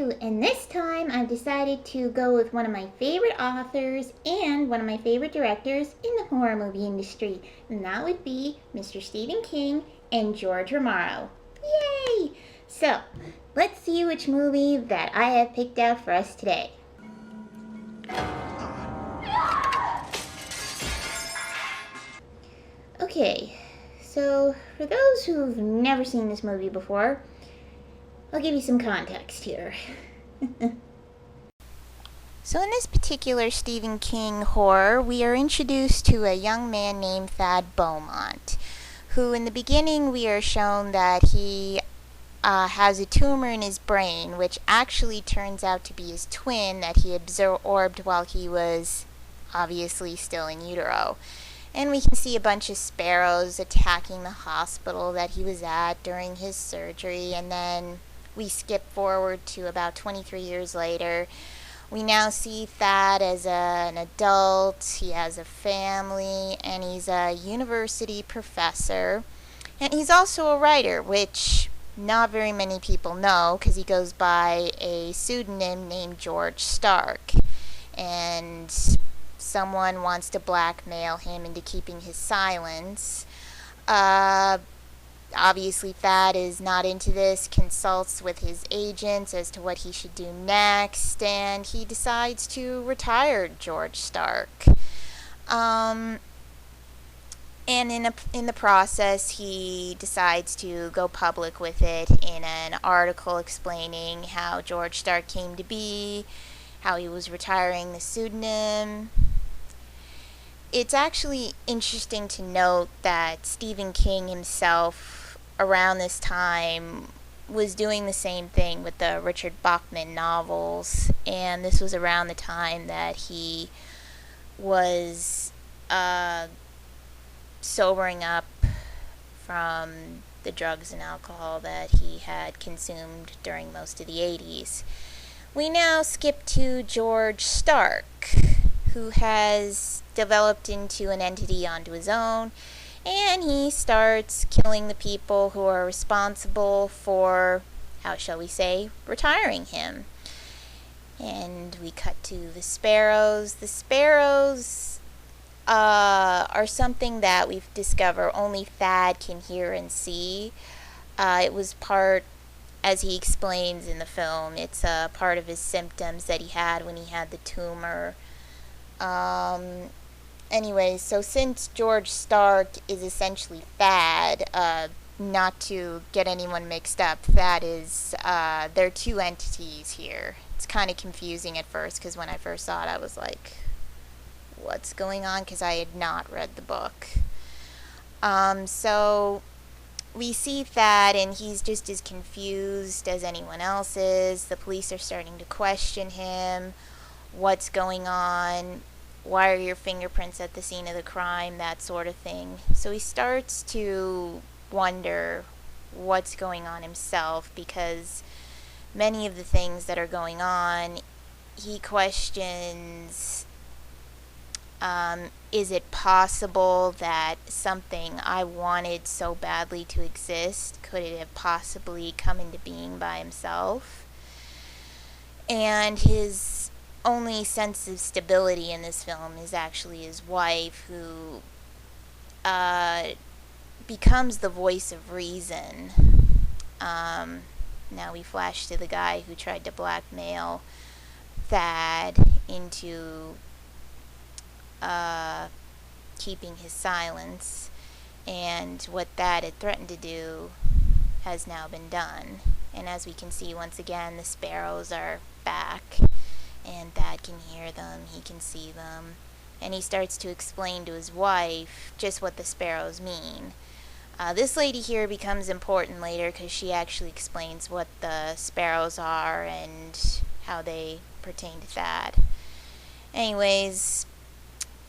review, and this time I've decided to go with one of my favorite authors and one of my favorite directors in the horror movie industry, and that would be Mr. Stephen King and George Romero. Yay! So, let's see which movie that I have picked out for us today. Okay, so for those who've never seen this movie before, I'll give you some context here. So in this particular Stephen King horror, we are introduced to a young man named Thad Beaumont, who in the beginning we are shown that he has a tumor in his brain, which actually turns out to be his twin that he absorbed while he was obviously still in utero. And we can see a bunch of sparrows attacking the hospital that he was at during his surgery, and then we skip forward to about 23 years later. We now see Thad as an adult. He has a family, and he's a university professor. And he's also a writer, which not very many people know because he goes by a pseudonym named George Stark. And someone wants to blackmail him into keeping his silence. Obviously, Thad is not into this, consults with his agents as to what he should do next, and he decides to retire George Stark. And in the process, he decides to go public with it in an article explaining how George Stark came to be, how he was retiring the pseudonym. It's actually interesting to note that Stephen King himself, around this time, was doing the same thing with the Richard Bachman novels, and this was around the time that he was sobering up from the drugs and alcohol that he had consumed during most of the 80s. We now skip to George Stark, who has developed into an entity onto his own, and he starts killing the people who are responsible for, how shall we say, retiring him. And we cut to the sparrows. The sparrows are something that we've discovered only Thad can hear and see. It was part, as he explains in the film, it's a part of his symptoms that he had when he had the tumor. Anyway, so since George Stark is essentially Thad, not to get anyone mixed up, Thad is, there are two entities here. It's kind of confusing at first, because when I first saw it, I was like, what's going on? Because I had not read the book. So we see Thad, and he's just as confused as anyone else is. The police are starting to question him. What's going on? Why are your fingerprints at the scene of the crime? That sort of thing. So he starts to wonder what's going on himself, because many of the things that are going on, he questions, is it possible that something I wanted so badly to exist, could it have possibly come into being by himself? And his only sense of stability in this film is actually his wife, who becomes the voice of reason. Now we flash to the guy who tried to blackmail Thad into keeping his silence, and what Thad had threatened to do has now been done. And as we can see, once again, the sparrows are back, and Thad can hear them, he can see them, and he starts to explain to his wife just what the sparrows mean. This lady here becomes important later because she actually explains what the sparrows are and how they pertain to Thad. Anyways,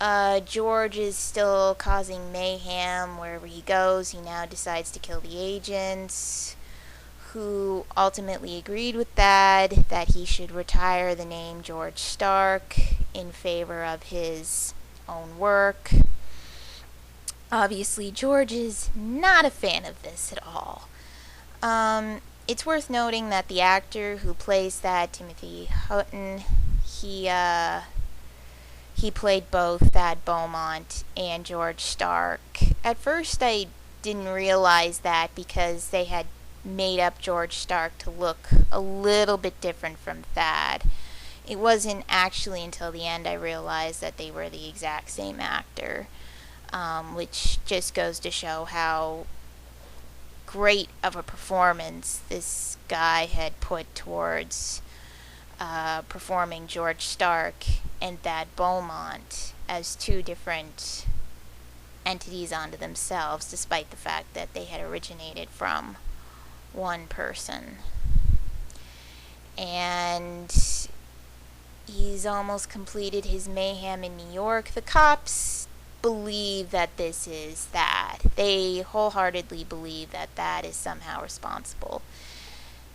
George is still causing mayhem wherever he goes. He now decides to kill the agents, who ultimately agreed with Thad that he should retire the name George Stark in favor of his own work. Obviously, George is not a fan of this at all. It's worth noting that the actor who plays Thad, Timothy Hutton, he played both Thad Beaumont and George Stark. At first, I didn't realize that because they had made up George Stark to look a little bit different from Thad. It wasn't actually until the end I realized that they were the exact same actor, which just goes to show how great of a performance this guy had put towards performing George Stark and Thad Beaumont as two different entities unto themselves, despite the fact that they had originated from one person. And he's almost completed his mayhem in New York. The cops believe that this is Thad. They wholeheartedly believe that Thad is somehow responsible.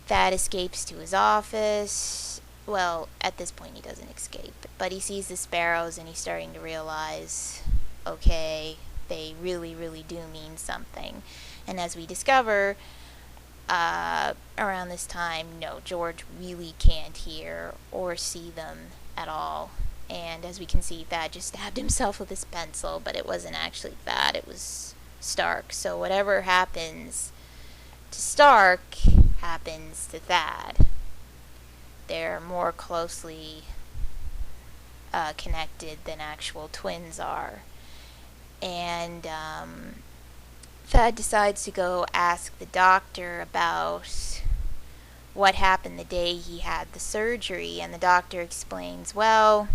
Thad escapes to his office. Well, at this point he doesn't escape, but he sees the sparrows and he's starting to realize, okay, they really, really do mean something. And as we discover, around this time, no, George really can't hear or see them at all. And as we can see, Thad just stabbed himself with his pencil, but it wasn't actually Thad, it was Stark. So whatever happens to Stark happens to Thad. They're more closely connected than actual twins are. And Thad decides to go ask the doctor about what happened the day he had the surgery, and the doctor explains, well,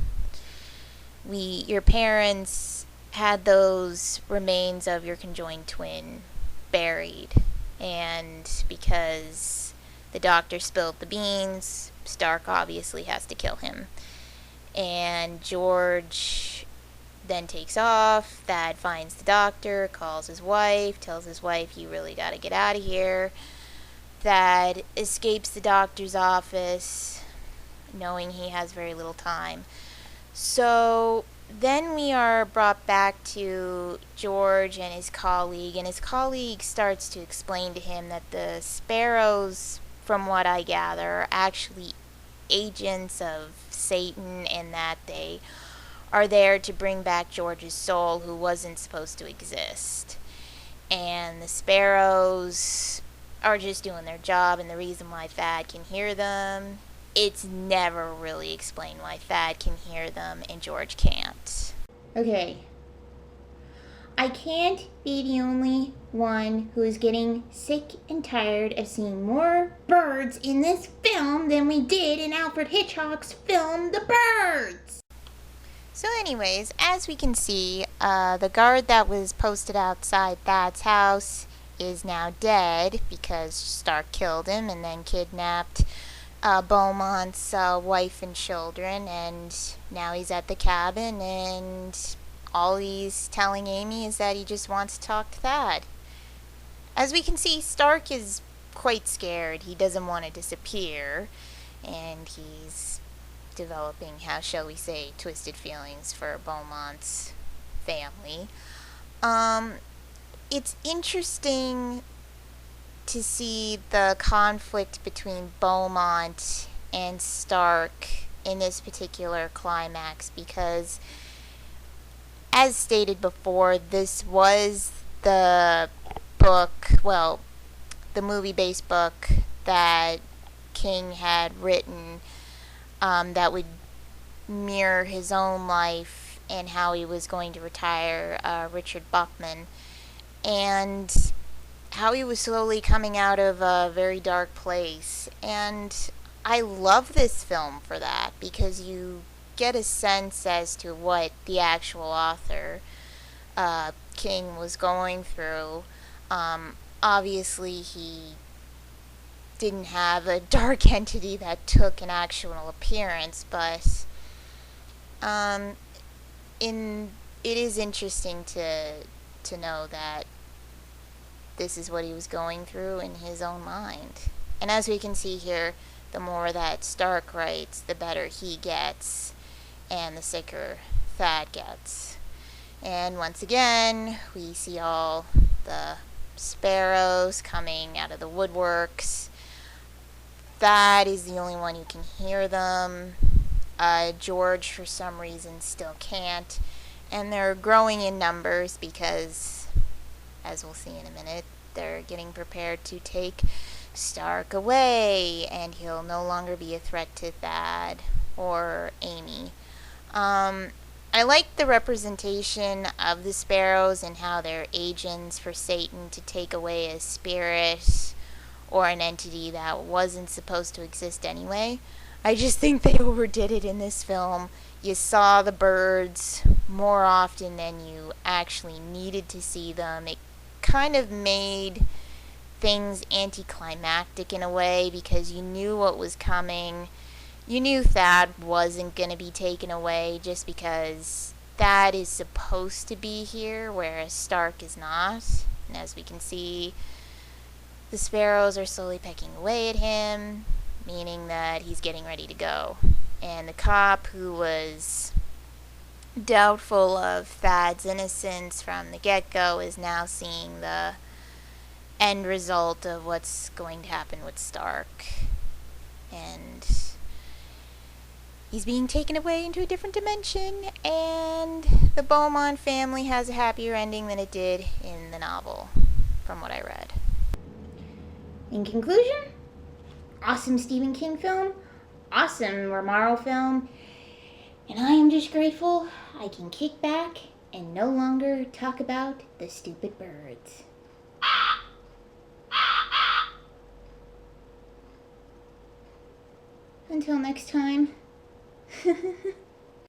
your parents had those remains of your conjoined twin buried, and because the doctor spilled the beans, Stark obviously has to kill him. And George then takes off. Thad finds the doctor, calls his wife, tells his wife, you really gotta get out of here. Thad escapes the doctor's office, knowing he has very little time. So then we are brought back to George and his colleague starts to explain to him that the sparrows, from what I gather, are actually agents of Satan, and that they are there to bring back George's soul, who wasn't supposed to exist. And the sparrows are just doing their job, and the reason why Thad can hear them, it's never really explained why Thad can hear them and George can't. Okay. I can't be the only one who is getting sick and tired of seeing more birds in this film than we did in Alfred Hitchcock's film The Birds. So anyways, as we can see, the guard that was posted outside Thad's house is now dead because Stark killed him and then kidnapped Beaumont's wife and children, and now he's at the cabin, and all he's telling Amy is that he just wants to talk to Thad. As we can see, Stark is quite scared. He doesn't want to disappear, and he's developing, how shall we say, twisted feelings for Beaumont's family. It's interesting to see the conflict between Beaumont and Stark in this particular climax, because as stated before, this was the book, well, the movie-based book that King had written that would mirror his own life and how he was going to retire Richard Buckman, and how he was slowly coming out of a very dark place. And I love this film for that, because you get a sense as to what the actual author, King, was going through. Obviously, he didn't have a dark entity that took an actual appearance, but it is interesting to know that this is what he was going through in his own mind. And as we can see here, the more that Stark writes, the better he gets, and the sicker Thad gets. And once again, we see all the sparrows coming out of the woodworks. Thad is the only one who can hear them. George, for some reason, still can't. And they're growing in numbers because, as we'll see in a minute, they're getting prepared to take Stark away, and he'll no longer be a threat to Thad or Amy. I like the representation of the sparrows and how they're agents for Satan to take away a spirit or an entity that wasn't supposed to exist anyway. I just think they overdid it in this film. You saw the birds more often than you actually needed to see them. It kind of made things anticlimactic in a way because you knew what was coming. You knew Thad wasn't going to be taken away just because Thad is supposed to be here, whereas Stark is not. And as we can see, the sparrows are slowly pecking away at him, meaning that he's getting ready to go. And the cop, who was doubtful of Thad's innocence from the get-go, is now seeing the end result of what's going to happen with Stark. And he's being taken away into a different dimension, and the Beaumont family has a happier ending than it did in the novel, from what I read. In conclusion, awesome Stephen King film, awesome Romero film, and I am just grateful I can kick back and no longer talk about the stupid birds. Until next time.